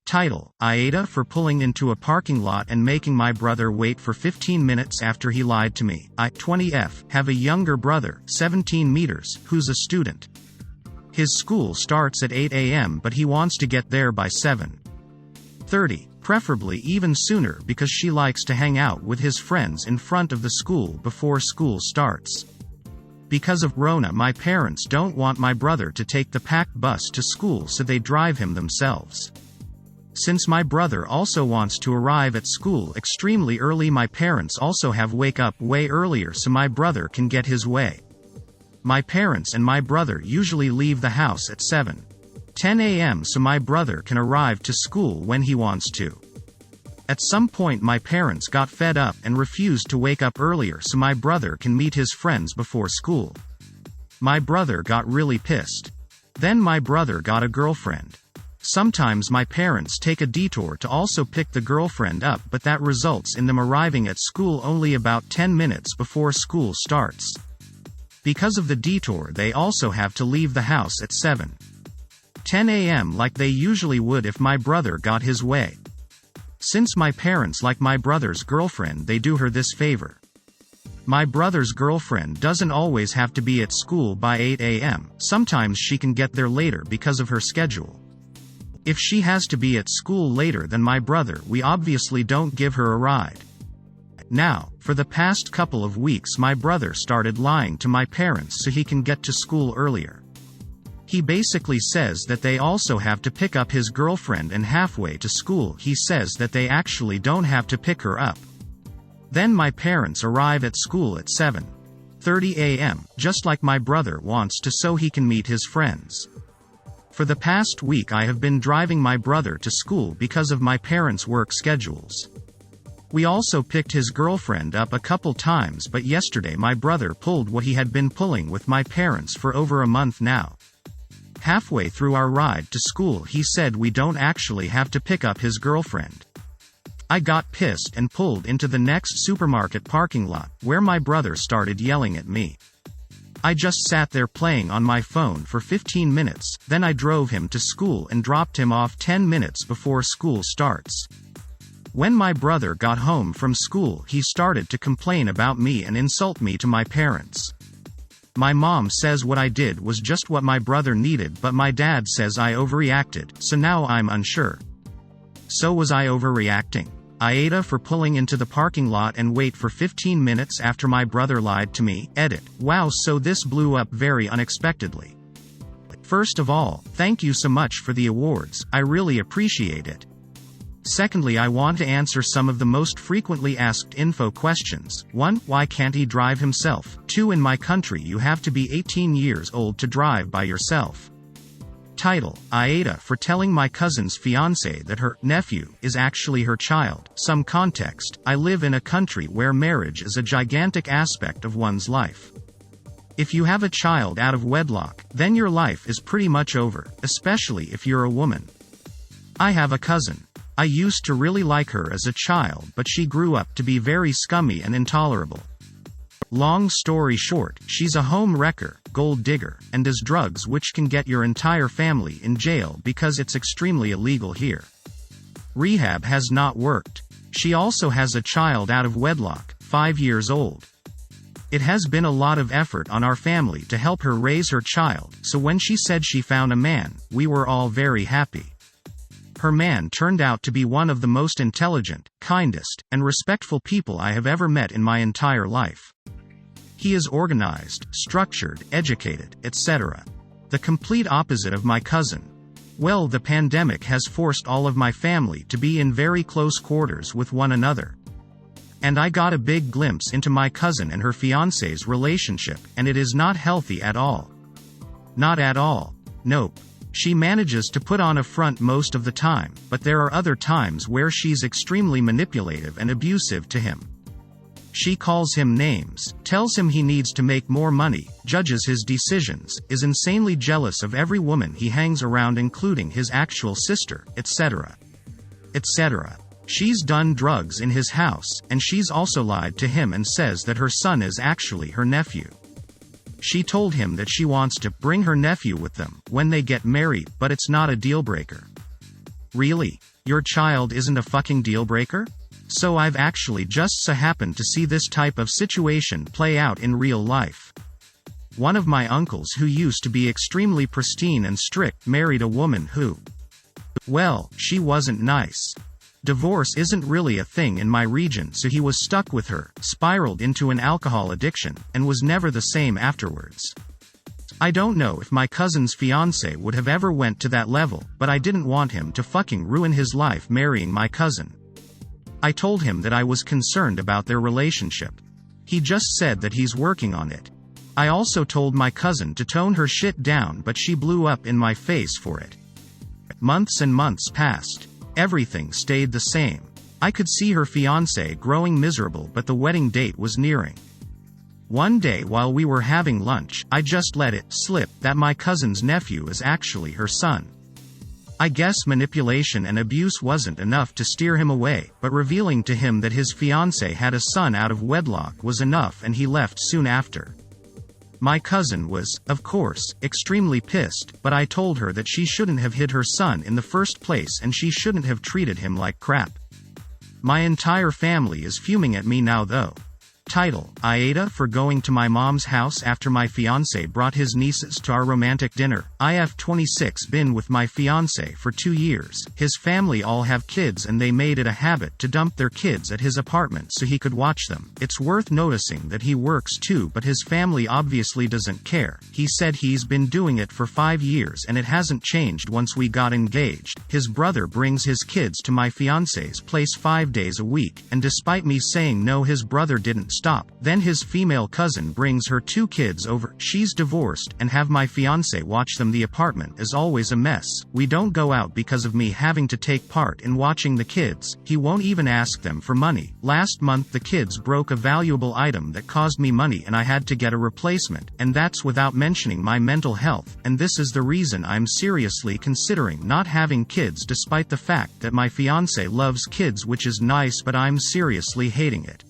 Title: AITA for pulling into a parking lot and making my brother wait for 15 minutes after he lied to me. I, 20F, have a younger brother, 17 meters, who's a student. His school starts at 8 a.m. but he wants to get there by 7:30, preferably even sooner because she likes to hang out with his friends in front of the school before school starts. Because of Rona, my parents don't want my brother to take the packed bus to school, so they drive him themselves. Since my brother also wants to arrive at school extremely early, my parents also have wake up way earlier so my brother can get his way. My parents and my brother usually leave the house at 7:10 a.m. so my brother can arrive to school when he wants to. At some point my parents got fed up and refused to wake up earlier so my brother can meet his friends before school. My brother got really pissed. Then my brother got a girlfriend. Sometimes my parents take a detour to also pick the girlfriend up, but that results in them arriving at school only about 10 minutes before school starts. Because of the detour, they also have to leave the house at 7:10 a.m. like they usually would if my brother got his way. Since my parents like my brother's girlfriend, they do her this favor. My brother's girlfriend doesn't always have to be at school by 8 a.m. Sometimes she can get there later because of her schedule. If she has to be at school later than my brother, we obviously don't give her a ride. Now, for the past couple of weeks my brother started lying to my parents so he can get to school earlier. He basically says that they also have to pick up his girlfriend, and halfway to school he says that they actually don't have to pick her up. Then my parents arrive at school at 7:30 a.m., just like my brother wants to, so he can meet his friends. For the past week I have been driving my brother to school because of my parents' work schedules. We also picked his girlfriend up a couple times, but yesterday my brother pulled what he had been pulling with my parents for over a month now. Halfway through our ride to school he said we don't actually have to pick up his girlfriend. I got pissed and pulled into the next supermarket parking lot, where my brother started yelling at me. I just sat there playing on my phone for 15 minutes, then I drove him to school and dropped him off 10 minutes before school starts. When my brother got home from school he started to complain about me and insult me to my parents. My mom says what I did was just what my brother needed, but my dad says I overreacted, so now I'm unsure. So was I overreacting? AITA for pulling into the parking lot and wait for 15 minutes after my brother lied to me. Edit. Wow, so this blew up very unexpectedly. First of all, thank you so much for the awards, I really appreciate it. Secondly, I want to answer some of the most frequently asked info questions. 1. Why can't he drive himself? 2. In my country you have to be 18 years old to drive by yourself. Title: AITA for telling my cousin's fiancé that her nephew is actually her child. Some context: I live in a country where marriage is a gigantic aspect of one's life. If you have a child out of wedlock, then your life is pretty much over, especially if you're a woman. I have a cousin. I used to really like her as a child, but she grew up to be very scummy and intolerable. Long story short, she's a home wrecker, gold digger, and does drugs, which can get your entire family in jail because it's extremely illegal here. Rehab has not worked. She also has a child out of wedlock, 5 years old. It has been a lot of effort on our family to help her raise her child, so when she said she found a man, we were all very happy. Her man turned out to be one of the most intelligent, kindest, and respectful people I have ever met in my entire life. He is organized, structured, educated, etc. The complete opposite of my cousin. Well, the pandemic has forced all of my family to be in very close quarters with one another. And I got a big glimpse into my cousin and her fiancé's relationship, and it is not healthy at all. Not at all. Nope. She manages to put on a front most of the time, but there are other times where she's extremely manipulative and abusive to him. She calls him names, tells him he needs to make more money, judges his decisions, is insanely jealous of every woman he hangs around, including his actual sister, etc. etc. She's done drugs in his house, and she's also lied to him and says that her son is actually her nephew. She told him that she wants to bring her nephew with them when they get married, but it's not a deal breaker. Really? Your child isn't a fucking deal breaker? So I've actually just so happened to see this type of situation play out in real life. One of my uncles who used to be extremely pristine and strict married a woman who, well, she wasn't nice. Divorce isn't really a thing in my region, so he was stuck with her, spiraled into an alcohol addiction, and was never the same afterwards. I don't know if my cousin's fiancé would have ever went to that level, but I didn't want him to fucking ruin his life marrying my cousin. I told him that I was concerned about their relationship. He just said that he's working on it. I also told my cousin to tone her shit down, but she blew up in my face for it. Months and months passed. Everything stayed the same. I could see her fiancé growing miserable, but the wedding date was nearing. One day while we were having lunch, I just let it slip that my cousin's nephew is actually her son. I guess manipulation and abuse wasn't enough to steer him away, but revealing to him that his fiancé had a son out of wedlock was enough, and he left soon after. My cousin was, of course, extremely pissed, but I told her that she shouldn't have hid her son in the first place and she shouldn't have treated him like crap. My entire family is fuming at me now though. Title: AITA for going to my mom's house after my fiancé brought his nieces to our romantic dinner. I've 26 been with my fiancé for 2 years. His family all have kids and they made it a habit to dump their kids at his apartment so he could watch them. It's worth noticing that he works too, but his family obviously doesn't care. He said he's been doing it for 5 years and it hasn't changed once we got engaged. His brother brings his kids to my fiancé's place 5 days a week, and despite me saying no, his brother didn't stop. Then his female cousin brings her 2 kids over. She's divorced, and have my fiancé watch them. The apartment is always a mess. We don't go out because of me having to take part in watching the kids. He won't even ask them for money. Last month the kids broke a valuable item that caused me money and I had to get a replacement, and that's without mentioning my mental health, and this is the reason I'm seriously considering not having kids, despite the fact that my fiancé loves kids, which is nice, but I'm seriously hating it.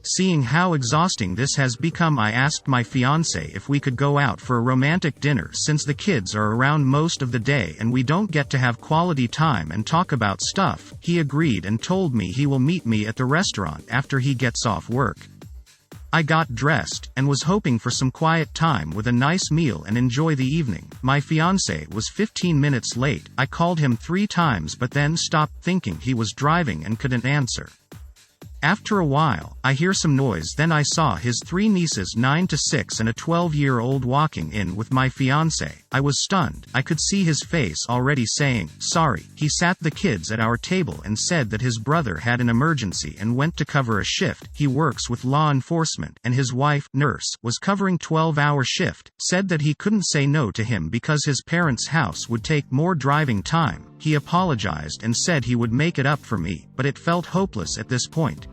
Seeing how exhausting this has become, I asked my fiancé if we could go out for a romantic dinner since the kids are around most of the day and we don't get to have quality time and talk about stuff. He agreed and told me he will meet me at the restaurant after he gets off work. I got dressed, and was hoping for some quiet time with a nice meal and enjoy the evening. My fiancé was 15 minutes late. I called him 3 times but then stopped, thinking he was driving and couldn't answer. After a while, I hear some noise, then I saw his 3 nieces, 9 to 6 and a 12-year-old, walking in with my fiancé. I was stunned. I could see his face already saying, sorry. He sat the kids at our table and said that his brother had an emergency and went to cover a shift. He works with law enforcement, and his wife, nurse, was covering 12-hour shift. Said that he couldn't say no to him because his parents' house would take more driving time. He apologized and said he would make it up for me, but it felt hopeless at this point.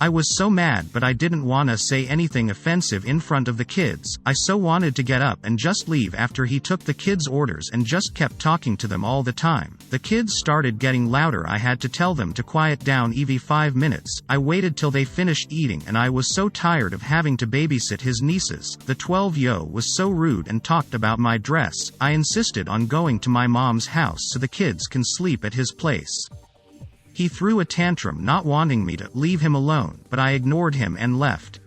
I was so mad, but I didn't want to say anything offensive in front of the kids. I so wanted to get up and just leave after he took the kids' orders and just kept talking to them all the time. The kids started getting louder. I had to tell them to quiet down. 5 minutes. I waited till they finished eating and I was so tired of having to babysit his nieces. The 12-year was so rude and talked about my dress. I insisted on going to my mom's house so the kids can sleep at his place. He threw a tantrum, not wanting me to leave him alone, but I ignored him and left.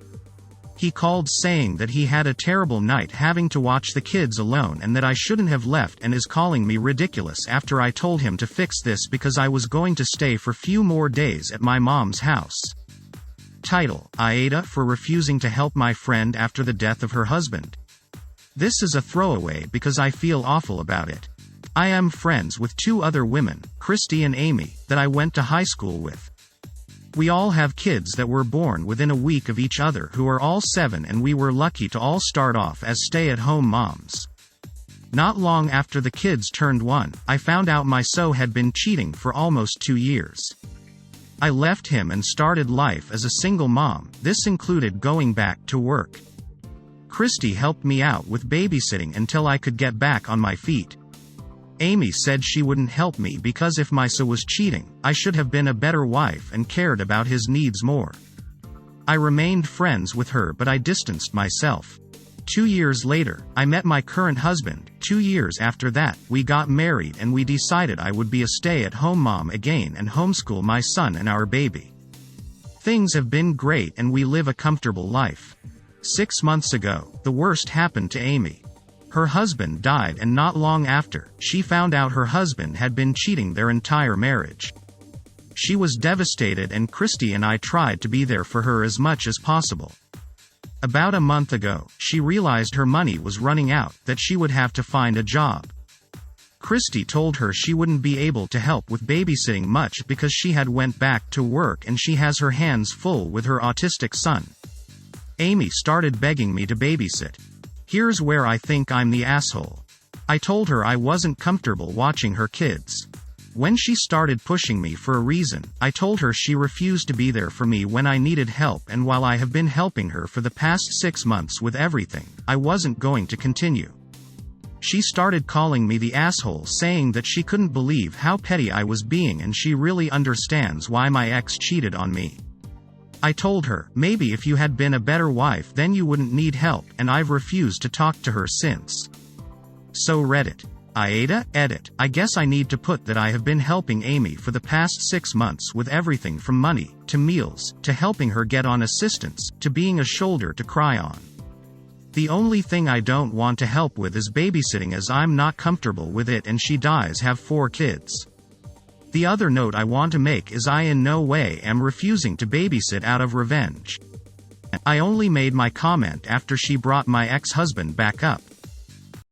He called saying that he had a terrible night having to watch the kids alone and that I shouldn't have left, and is calling me ridiculous after I told him to fix this because I was going to stay for few more days at my mom's house. Title: AITA for refusing to help my friend after the death of her husband. This is a throwaway because I feel awful about it. I am friends with 2 other women, Christy and Amy, that I went to high school with. We all have kids that were born within a week of each other who are all 7, and we were lucky to all start off as stay-at-home moms. Not long after the kids turned 1, I found out my so had been cheating for almost 2 years. I left him and started life as a single mom. This included going back to work. Christy helped me out with babysitting until I could get back on my feet. Amy said she wouldn't help me because if my so was cheating, I should have been a better wife and cared about his needs more. I remained friends with her, but I distanced myself. 2 years later, I met my current husband. 2 years after that, we got married and we decided I would be a stay-at-home mom again and homeschool my son and our baby. Things have been great and we live a comfortable life. 6 months ago, the worst happened to Amy. Her husband died, and not long after, she found out her husband had been cheating their entire marriage. She was devastated, and Christy and I tried to be there for her as much as possible. About a month ago, she realized her money was running out, that she would have to find a job. Christy told her she wouldn't be able to help with babysitting much because she had went back to work and she has her hands full with her autistic son. Amy started begging me to babysit. Here's where I think I'm the asshole. I told her I wasn't comfortable watching her kids. When she started pushing me for a reason, I told her she refused to be there for me when I needed help, and while I have been helping her for the past 6 months with everything, I wasn't going to continue. She started calling me the asshole, saying that she couldn't believe how petty I was being and she really understands why my ex cheated on me. I told her, maybe if you had been a better wife then you wouldn't need help, and I've refused to talk to her since. So Reddit. AITA, edit. I guess I need to put that I have been helping Amy for the past 6 months with everything from money, to meals, to helping her get on assistance, to being a shoulder to cry on. The only thing I don't want to help with is babysitting, as I'm not comfortable with it and she does have 4 kids. The other note I want to make is I in no way am refusing to babysit out of revenge. I only made my comment after she brought my ex-husband back up.